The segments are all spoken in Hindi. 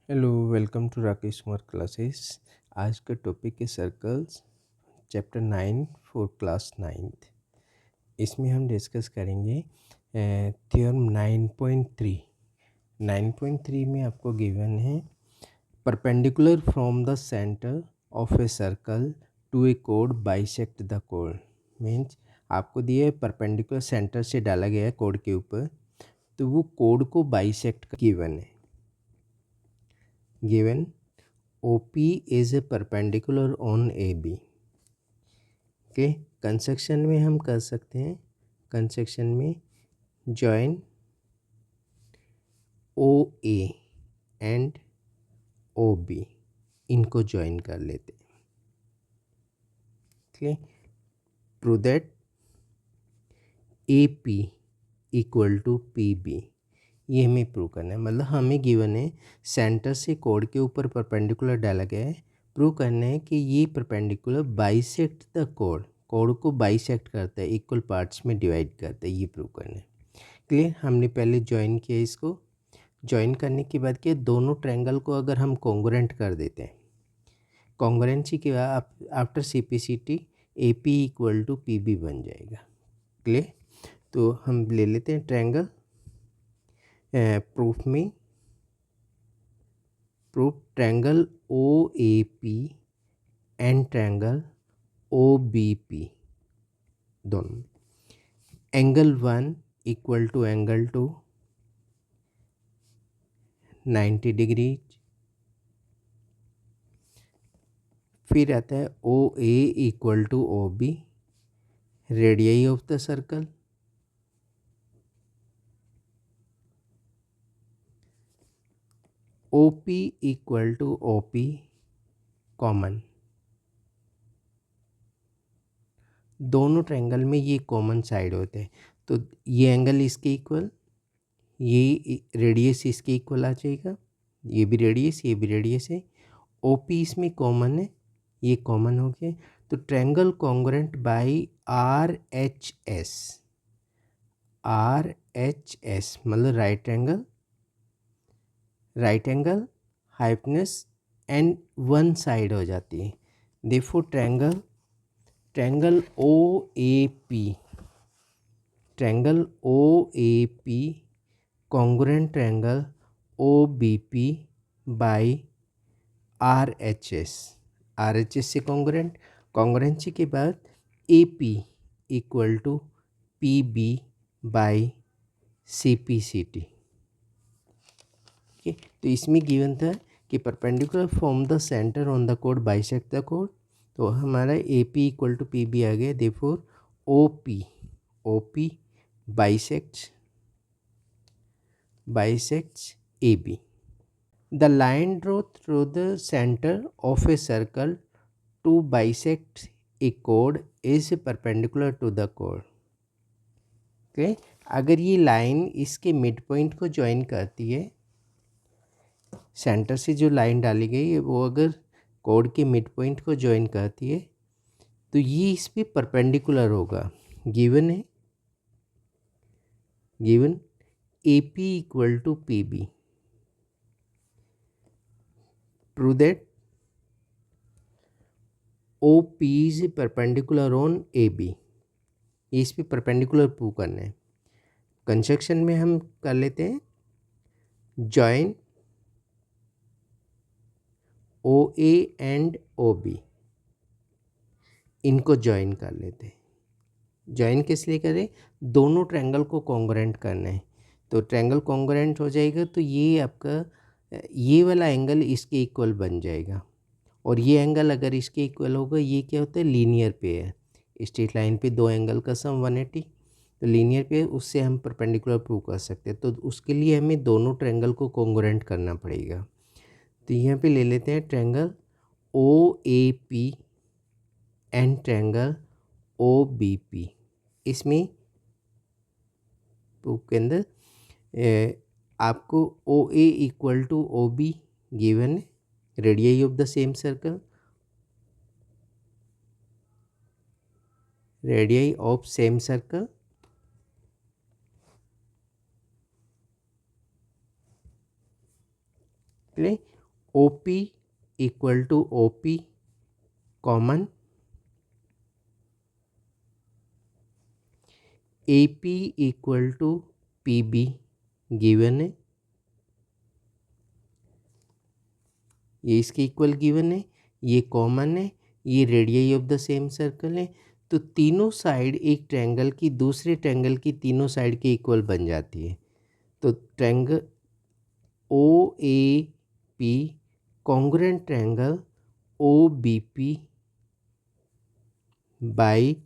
Hello, welcome to Rakesh Kumar classes. आज का टॉपिक है circles, chapter 9 for class 9th। इसमें हम डिस्कस करेंगे थ्योरम 9.3। 9.3 में आपको गिवन है perpendicular from the centre of a circle to A code bisect the code. Means आपको दिया है परपेंडिकुलर सेंटर से डाला गया है कोड के ऊपर, तो वो कोड को बाइसेक्ट गिवन है। given OP is a perpendicular on AB। Okay, construction में हम कर सकते हैं, कंस्ट्रक्शन में जॉइन OA एंड OB, इनको जॉइन कर लेते हैं। Okay, prove that AP equal to PB, ये हमें प्रूव करना है। मतलब हमें गिवन है सेंटर से कोड के ऊपर परपेंडिकुलर डाला गया है, प्रूव करना है कि ये perpendicular bisect the code, code को बाइसेक्ट करता है, इक्वल पार्ट्स में डिवाइड करता है, ये प्रूव करना है। क्लियर, हमने पहले ज्वाइन किया, इसको ज्वाइन करने के बाद क्या, दोनों ट्रायंगल को अगर हम कॉन्ग्रुएंट कर देते हैं, कॉन्ग्रुएंसी के बाद after CPCT AP equal to PB बन जाएगा। क्लियर, तो हम ले लेते हैं ट्रायंगल प्रूफ में, proof triangle OAP and triangle OBP, दोनों angle 1 equal to angle 2 90 degree. फिर आता है OA equal to OB, radius of the circle. OP equal to OP common, दोनों ट्रायंगल में ये कॉमन साइड होते हैं, तो ये एंगल इसके इक्वल, ये रेडियस इसके इक्वल आ जाएगा, ये भी रेडियस, ये भी रेडियस है। OP इसमें कॉमन है, ये कॉमन हो गया, तो triangle congruent bye RHS। RHS मतलब right angle hypotenuse and one side हो जाती है। Therefore triangle OAP congruent triangle OBP bye RHS से कॉन्ग्रुएंसी के बाद AP equal to PB bye CPCT। Okay, तो इसमें गिवन था कि perpendicular from the centre on the code bisect the code, तो हमारा AP इक्वल टू PB आ गया। Therefore OP bisects AB। The line drawn through the center of a circle to bisect a chord is perpendicular to the chord। Okay, अगर ये लाइन इसके मिड पॉइंट को ज्वाइन करती है, सेंटर से जो लाइन डाली गई है वो अगर कोड के मिड पॉइंट को ज्वाइन करती है, तो ये इस पे परपेंडिकुलर होगा। गिवन है, given AP equal to PB, prove that OP is perpendicular on AB। इस पे परपेंडिकुलर प्रूव करना है। कंस्ट्रक्शन में हम कर लेते हैं जॉइन OA एंड OB, इनको ज्वाइन कर लेते हैं। ज्वाइन किस लिए करें, दोनों ट्रायंगल को कॉन्ग्रुएंट करना है, तो ट्रायंगल कॉन्ग्रुएंट हो जाएगा, तो ये आपका ये वाला एंगल इसके इक्वल बन जाएगा, और ये एंगल अगर इसके इक्वल होगा, ये क्या होता है, लीनियर पेयर। स्ट्रेट लाइन पे दो एंगल का सम 180, तो लीनियर पेयर, उससे हम परपेंडिकुलर प्रूव कर सकते हैं। तो उसके लिए हमें दोनों ट्रायंगल को कॉन्ग्रुएंट करना पड़ेगा। तो यहाँ पे ले लेते हैं triangle OAP and triangle OBP। इसमें प्रूफ के अंदर आपको OA equal to OB given है, radius of the same circle, radius of same circle, O P equal to O P common, A P equal to P B given है, ये इसके इक्वल गिवन है, ये कॉमन है, ये radius of the same circle है। तो तीनों साइड एक ट्रायंगल की दूसरे ट्रायंगल की तीनों साइड के इक्वल बन जाती है। तो triangle O A P congruent triangle O B P by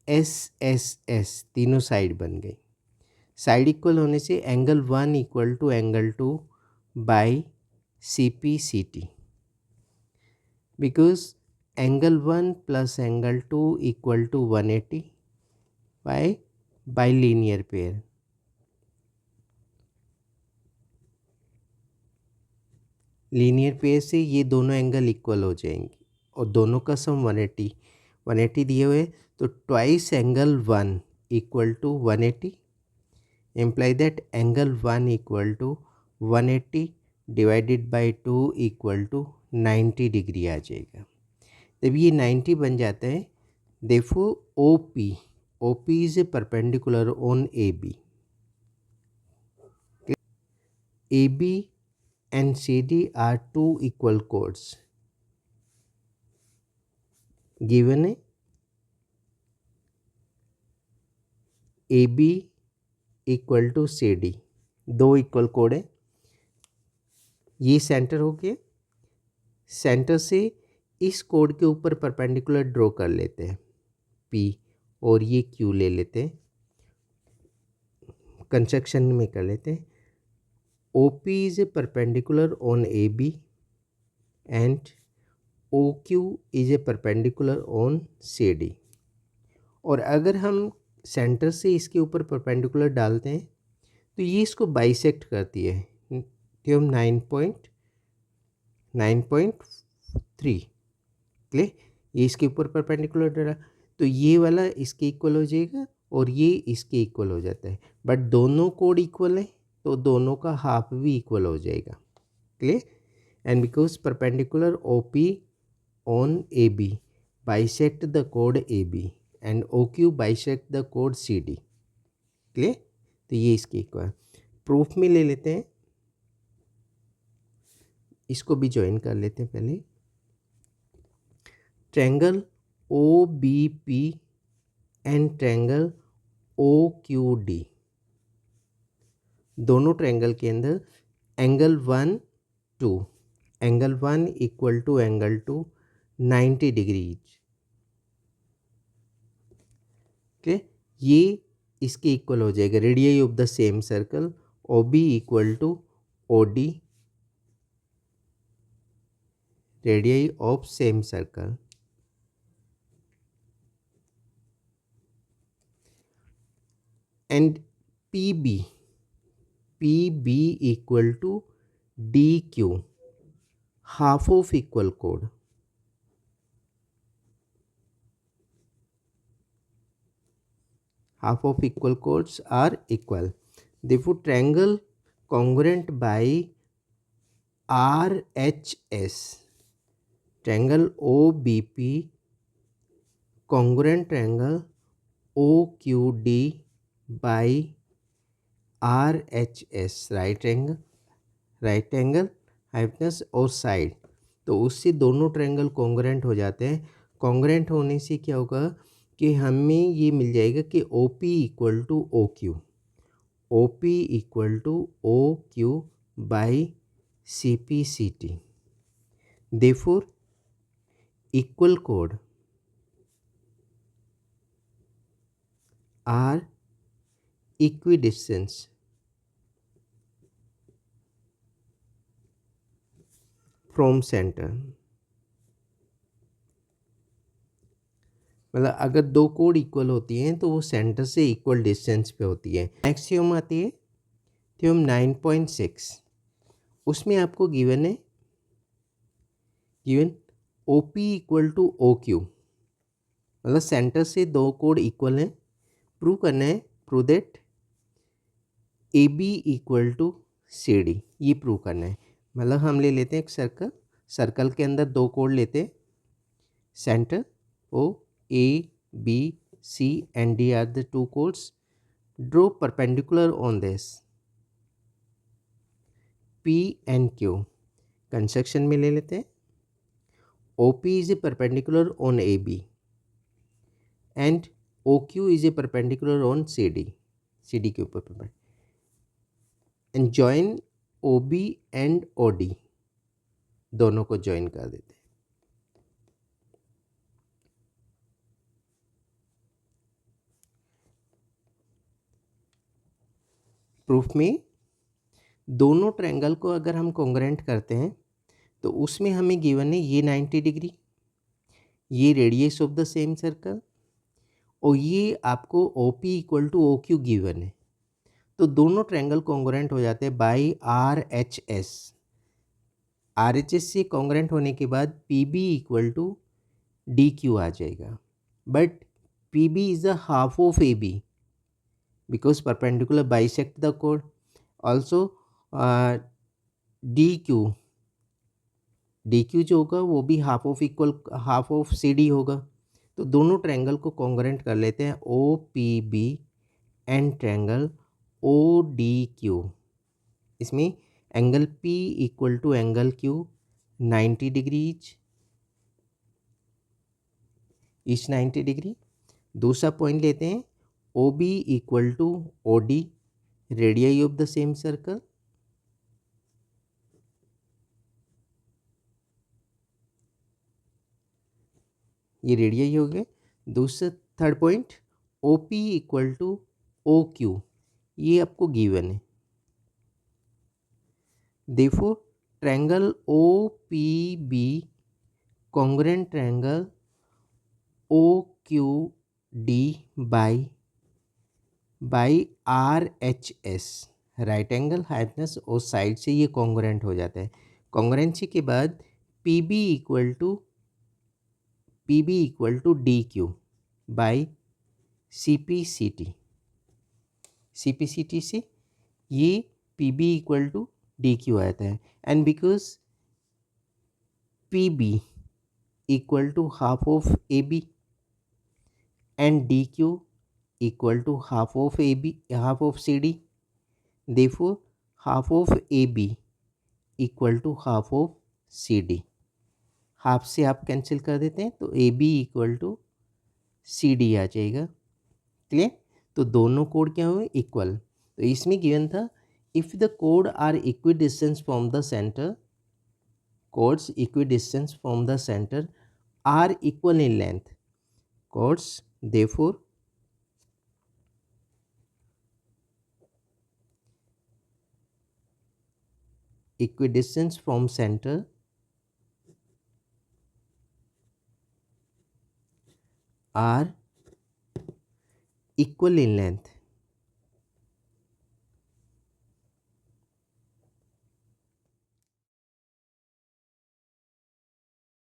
S S S, तीनों साइड बन गई। साइड इक्वल होने से angle 1 equal to angle 2 by C P C T, because angle 1 plus angle 2 equal to 180 by bilinear pair. Linear pair से ये दोनों एंगल इक्वल हो जाएंगे और दोनों का सम 180 दिए हुए, तो twice angle 1 equal to 180, imply that angle 1 equal to 180 divided by 2 equal to 90 degree आ जाएगा। जब ये 90 बन जाता है, देखो O P is A perpendicular on A B and C D are two equal chords given है। A B equal to C D, दो इक्वल कोड है। ये सेंटर हो गया, सेंटर से इस कोड के ऊपर परपेंडिकुलर ड्रॉ कर लेते हैं पी, और ये क्यू ले लेते हैं, कंस्ट्रक्शन में कर लेते हैं। O P is A perpendicular on A B and O Q is A perpendicular on C D. और अगर हम सेंटर से इसके ऊपर परपेंडिकुलर डालते हैं तो ये इसको बाइसेक्ट करती है, तो हम 9.3 क्लियर, ये इसके ऊपर परपेंडिकुलर डाला तो ये वाला इसके इक्वल हो जाएगा और ये इसके इक्वल हो जाता है। बट दोनों कोड इक्वल है तो दोनों का हाफ भी इक्वल हो जाएगा, clear. And because perpendicular O P on A B bisect the code A B and O Q bisect the code C D, clear. तो ये इसके इक्वल प्रूफ में ले लेते हैं, इसको भी ज्वाइन कर लेते हैं पहले। Triangle O B P and triangle O Q D, दोनों ट्रायंगल के अंदर angle 1 2, angle 1 equal to angle 2 90 degree, ठीक, ये इसके इक्वल हो जाएगा। Radius of the same circle O B equal to O D, radius of same circle, and P B equal to D Q, half of equal कोड, half of equal chords are equal. Therefore triangle congruent by RHS, triangle OBP congruent triangle OQD by RHS, right angle hypotenuse और साइड, तो उससे दोनों ट्रायंगल कॉन्ग्रुएंट हो जाते हैं। कॉन्ग्रुएंट होने से क्या होगा कि हमें ये मिल जाएगा कि O P equal to O Q, O P equal to O Q by C P C T. Therefore equal कोड आर इक्विडिस्टेंस फ्रॉम सेंटर। मतलब अगर दो कोड इक्वल होती हैं तो वो सेंटर से इक्वल डिस्टेंस पे होती है। नेक्स्ट थ्योरम आती है थ्योरम 9.6, उसमें आपको गिवन है, given O P equal to O Q, मतलब सेंटर से दो कोड इक्वल हैं, प्रूव करना है, prove that A B equal to C D, ये प्रूव करना है। मतलब हम ले लेते हैं एक सर्कल, सर्कल के अंदर दो कोड लेते हैं, center O A B C and D are the two chords, draw perpendicular on this P and Q. Construction में ले लेते हैं, O P is A perpendicular on A B and O Q is A perpendicular on C D के ऊपर perpendicular, and join O B and O D, दोनों को ज्वाइन कर देते हैं। प्रूफ में दोनों ट्रायंगल को अगर हम कॉन्ग्रेंट करते हैं तो उसमें हमें गिवन है ये 90 डिग्री, ये radius of the same circle, और ये आपको O P equal to O Q given है। तो दोनों ट्रायंगल कॉन्ग्रेंट हो जाते हैं by R H S. R H S से कॉन्ग्रेंट होने के बाद P B equal to D Q आ जाएगा, but P B is the half of A B because perpendicular bisect the कोड। ऑल्सो डी क्यू जो होगा वो भी हाफ ऑफ सी डी होगा। तो दोनों ट्रायंगल को कॉन्ग्रेंट कर लेते हैं, O P B and triangle O D Q. इसमें angle P equal to angle Q 90 degree each 90 degree. दूसरा पॉइंट लेते हैं, O B equal to O D, radius of the same circle, ये रेडियस हो गया। दूसरा third point, O P equal to O Q, ये आपको गिवन है। देखो triangle O P B congruent triangle O Q D by R H S, right angle हाइटनेस और साइड से ये कॉन्ग्रेंट हो जाता है। कॉन्ग्रेंसी के बाद P B equal to D Q by C P C T से ये P B equal to D Q आता है। And because P B equal to half of A B and D Q equal to half of CD. Therefore, half of AB equal to half of CD. Half से आप कैंसिल कर देते हैं तो AB इक्वल टू CD आ जाएगा। क्लियर? तो दोनों कोड क्या हुए? इक्वल। तो इसमें गिवन था इफ़ द कोड are equidistance from the center, chords equidistance from the center are equal in length, chords therefore equidistance from center are equal in length,